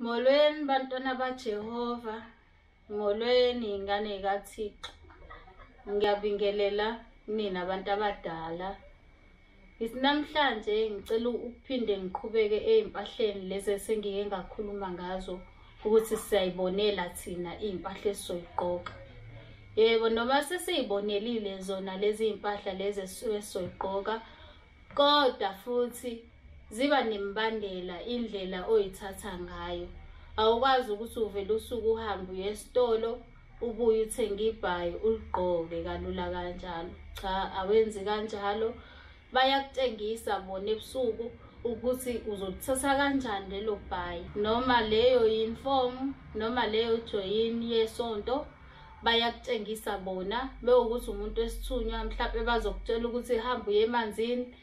Molweni bantwana baJehova, molweni ingane kaThixo. Ngiyabingelela nina abantu abadala. Namhlanje ngicela ukuphinde ngiqhubeke ezimpahleni lezi esengike ngakhuluma ngazo ukuthi siyayibonela thina izimpahla esizoyiqoka. Yebo, noma sesiyibonelile zona lezi zimpahla lezi esizoyiqoka, kodwa futhi ziba nembandela indlela oyithatha ngayo. Awukwazi ukuthi uvele usuku uhambe uye esitolo ubuye uthenge ibhayi uligqoke kalula kanjalo. Cha, awenzi kanjalo. Bayakutshengisa bona ebusuku ukuthi uzolithatha kanjani lelo bhayi, noma leyo uniform noma leyo joyini yesonto. Bayakutshengisa bona bewukuthi umuntu wesithunywa, mhlawumbe bazokutshela ukuthi hamba uye emanzini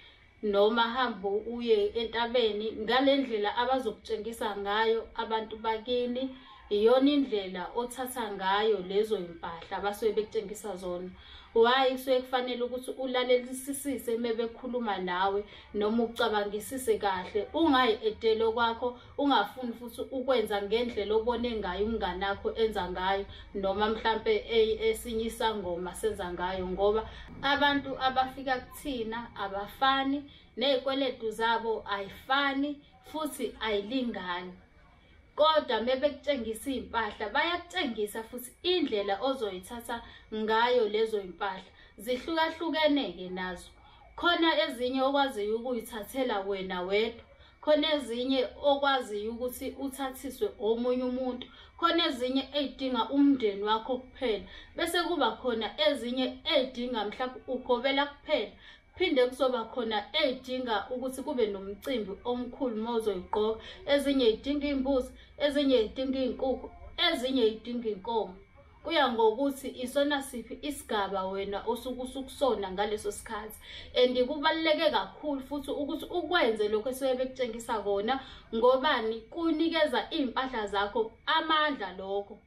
noma hamba uye entabeni. Ngale ndlela abazokutshengisa ngayo abantu bakini, iyona indlela othatha ngayo lezo impahla abasuke bekutshengisa zona. Why kusuke kufanele ukuthi ulalelisisise mebekhuluma nawe noma ucabangisise kahle, ungayi etelo kwakho, ungafuni futhi ukwenza ngendlela obone ngayo umngane wakho enza ngayo noma mhlambe esinye isangoma senza ngayo, ngoba abantu abafika kuthina abafani, nezikweletu zabo ayifani futhi ayilingani. Kodwa mebekutshengisa izimpahla bayakutshengisa futhi indlela ozoyithatha ngayo lezo zimpahla. Zihlukahlukene-ke nazo. Khona ezinye okwaziyo ukuyithathela wena wedwa, khona ezinye okwaziyo ukuthi uthathiswe omunye umuntu, khona ezinye ezidinga umndeni wakho kuphela, bese kuba khona ezinye ezidinga mhlawumbe ugobela kuphela. Phinde kuzoba khona ezidinga ukuthi kube nomcimbi omkhulu mozoyiqoka. Ezinye zidinga imbuzi, ezinye zidinga izinkukhu, ezinye zidinga inkomo. Kuya ngokuthi isona siphi isigaba wena osuke usukusona ngaleso sikhathi. And kubaluleke kakhulu futhi ukuthi ukwenze lokho esuke bekutshengisa kona, ngobani kunikeza izimpahla zakho amandla lokho.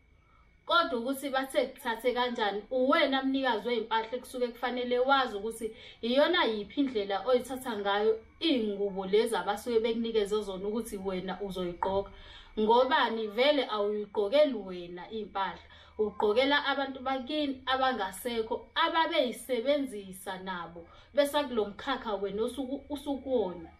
Kodwa ukuthi bathe kuthathe kanjani, uwena mnikazi wezimpahla ekusuke kufanele wazi ukuthi iyona yiphi indlela oyithatha ngayo izingubo lezi abasuke bekunikeze zona ukuthi wena uzoyiqoka. Ngobani vele awuyiqokeli wena impahla, uqokela abantu bakini abangasekho ababeyisebenzisa nabo bese kulomkhakha wena usukuwona.